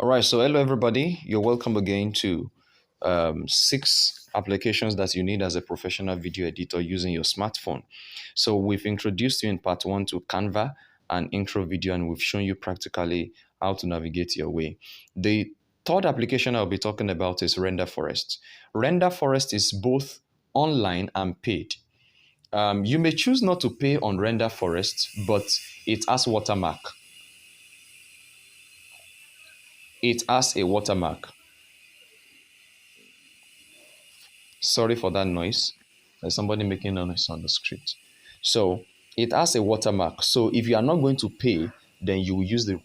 All right, so hello everybody. You're welcome again to six applications that you need as a professional video editor using your smartphone. So we've introduced you in part one to Canva and intro video, and we've shown you practically how to navigate your way. The third application I'll be talking about is Render Forest. Render Forest is both online and paid. You may choose not to pay on Render Forest, but it has watermark. It has a watermark. Sorry for that noise. There's somebody making a noise on the street. So it has a watermark. So if you are not going to pay, then you will use the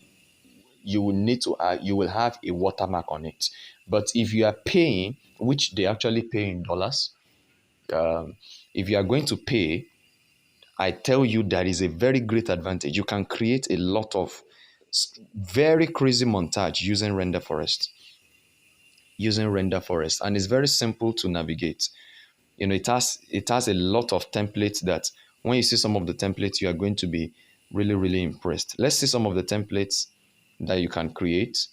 you will need to you will have a watermark on it. But if you are paying, which they actually pay in dollars, um, if you are going to pay, I tell you there is a very great advantage. You can create a lot of very crazy montage using Render Forest. And it's very simple to navigate. It has a lot of templates that when you see some of the templates, you are going to be really impressed. Let's see some of the templates that you can create.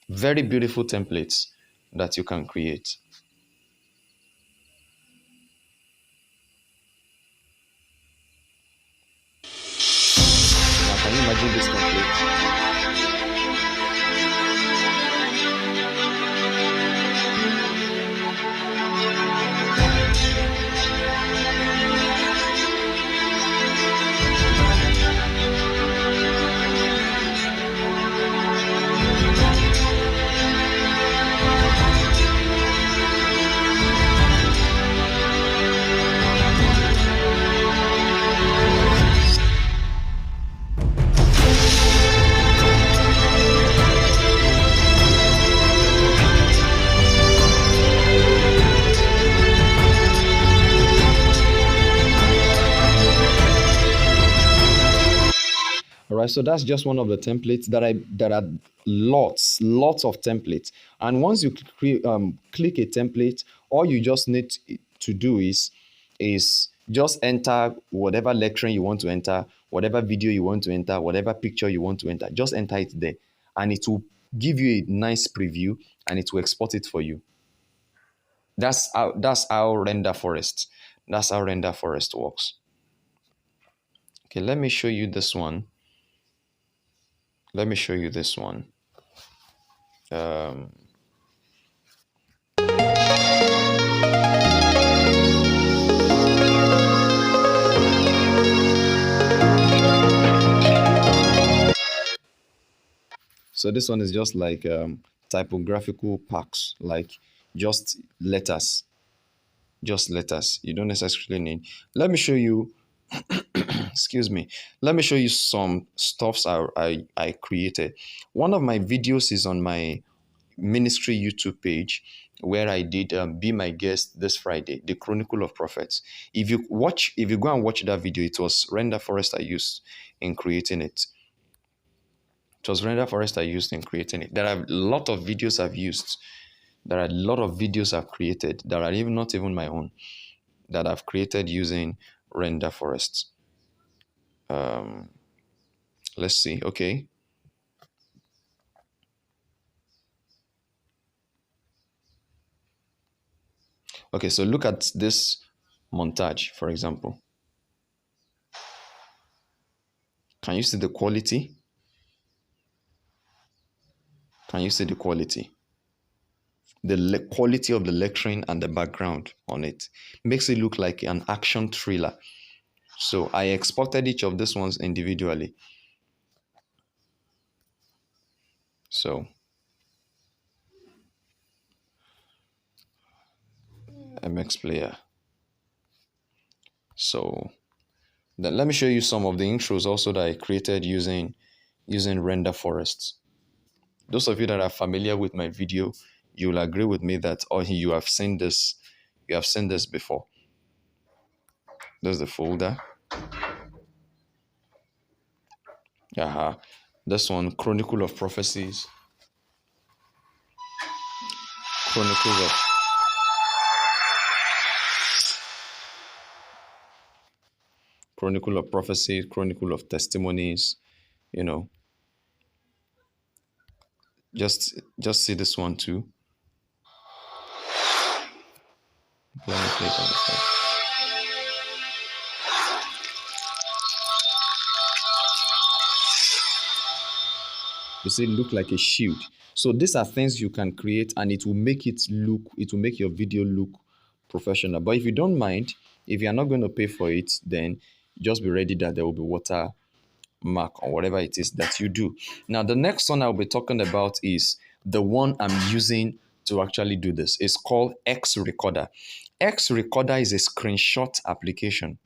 Very beautiful templates that you can create. Now, can you imagine this template? All right, so that's just one of the templates that are lots of templates. And once you click a template, all you just need to do is just enter whatever lecturing you want to enter, whatever video you want to enter, whatever picture you want to enter. Just enter it there, and it will give you a nice preview, and it will export it for you. That's how Render Forest. That's how Render Forest works. Okay, let me show you this one. Let me show you this one. Um, so this one is just like typographical packs, like just letters, You don't necessarily need. Let me show you. Excuse me. Let me show you some stuffs I created. One of my videos is on my ministry YouTube page where I did Be My Guest this Friday, the Chronicle of Prophets. If you go and watch that video, it was Render Forest I used in creating it. It was Render Forest I used in creating it. There are a lot of videos I've used. There are a lot of videos I've created that are even not even my own, that I've created using Render Forest. Let's see. Okay. Okay, so look at this montage, for example. Can you see the quality? Can you see the quality? The quality of the lecturing and the background on it makes it look like an action thriller. So I exported each of these ones individually. So MX Player. So then let me show you some of the intros also that I created using Render Forest. Those of you that are familiar with my video, you will agree with me that you have seen this before. There's the folder. This one, Chronicle of Prophecies. Chronicles of Chronicle of Prophecies, Chronicle of Testimonies, you know. Just see this one too. Let me play it on the side. You see, it look like a shield. So these are things you can create, and it will make your video look professional. But if you don't mind, if you are not going to pay for it, then just be ready that there will be water mark or whatever it is that you do. Now, the next one I'll be talking about is the one I'm using to actually do this. It's called X Recorder. X Recorder is a screenshot application.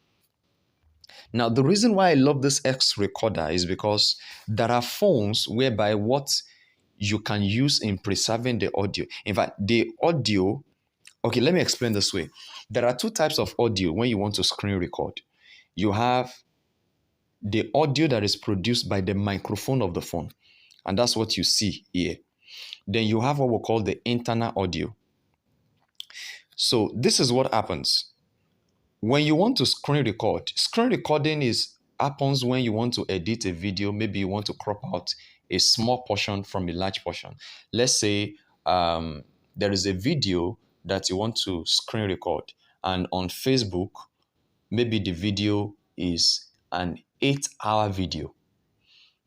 Now, the reason why I love this X Recorder is because there are phones whereby what you can use in preserving the audio. In fact, the audio, okay, let me explain this way. There are two types of audio when you want to screen record. You have the audio that is produced by the microphone of the phone, and that's what you see here. Then you have what we call the internal audio. So this is what happens. When you want to screen recording happens when you want to edit a video. Maybe you want to crop out a small portion from a large portion. Let's say there is a video that you want to screen record, and on Facebook, maybe the video is an 8-hour video.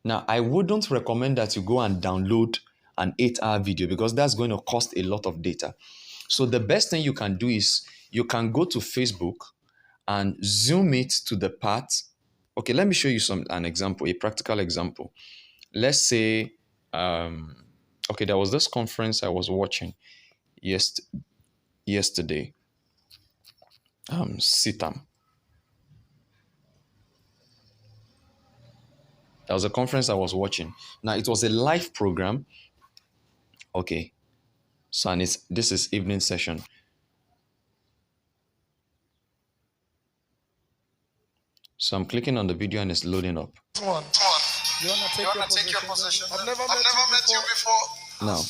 Now, I wouldn't recommend that you go and download an 8-hour video because that's going to cost a lot of data. So the best thing you can do is you can go to Facebook and zoom it to the part. Okay, let me show you an example, a practical example. Let's say, okay, there was this conference I was watching yesterday, CITAM. There was a conference I was watching. Now, it was a live program. Okay, so and this is evening session. So I'm clicking on the video and it's loading up. You want to take your position? I've never met you before. Now,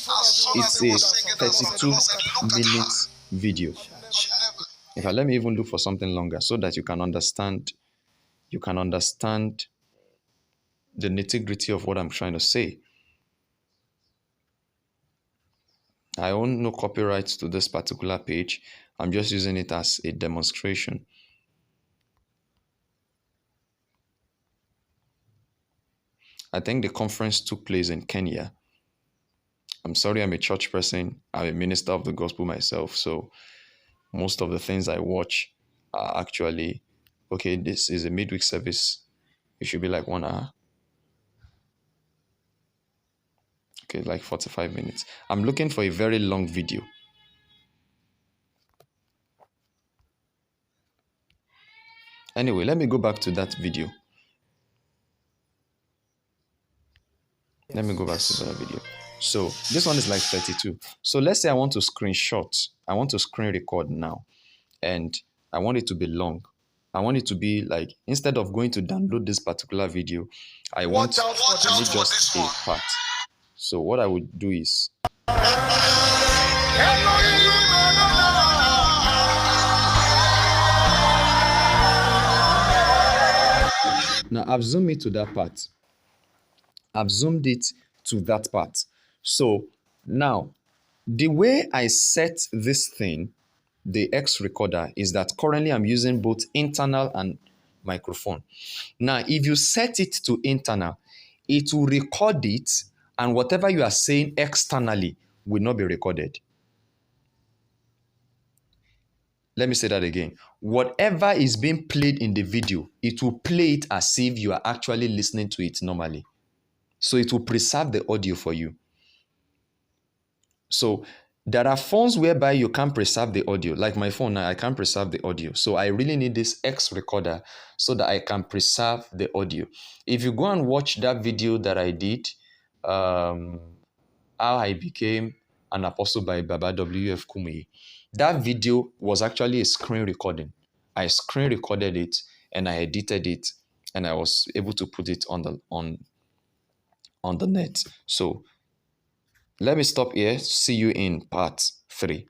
it's a 32-minute video. In fact, let me even look for something longer so that you can understand the nitty-gritty of what I'm trying to say. I own no copyrights to this particular page. I'm just using it as a demonstration. I think the conference took place in Kenya. I'm sorry, I'm a church person. I'm a minister of the gospel myself. So most of the things I watch are actually, okay, this is a midweek service. It should be like 1 hour. Okay, like 45 minutes. I'm looking for a very long video. Anyway, let me go back to that video. Let me go back to that video. So this one is like 32. So let's say I want to screen record now, and I want it to be long. I want it to be like, instead of going to download this particular video, I want to need just a part. So what I would do is, now I've zoomed it to that part. I've zoomed it to that part. So now, the way I set this thing, the X Recorder, is that currently I'm using both internal and microphone. Now, if you set it to internal, it will record it, and whatever you are saying externally will not be recorded. Let me say that again. Whatever is being played in the video, it will play it as if you are actually listening to it normally. So it will preserve the audio for you. So there are phones whereby you can't preserve the audio. Like my phone now, I can't preserve the audio. So I really need this X Recorder so that I can preserve the audio. If you go and watch that video that I did, how I became an apostle by Baba W.F. Kumuyi, that video was actually a screen recording. I screen recorded it and I edited it, and I was able to put it on the net. So let me stop here. See you in part 3.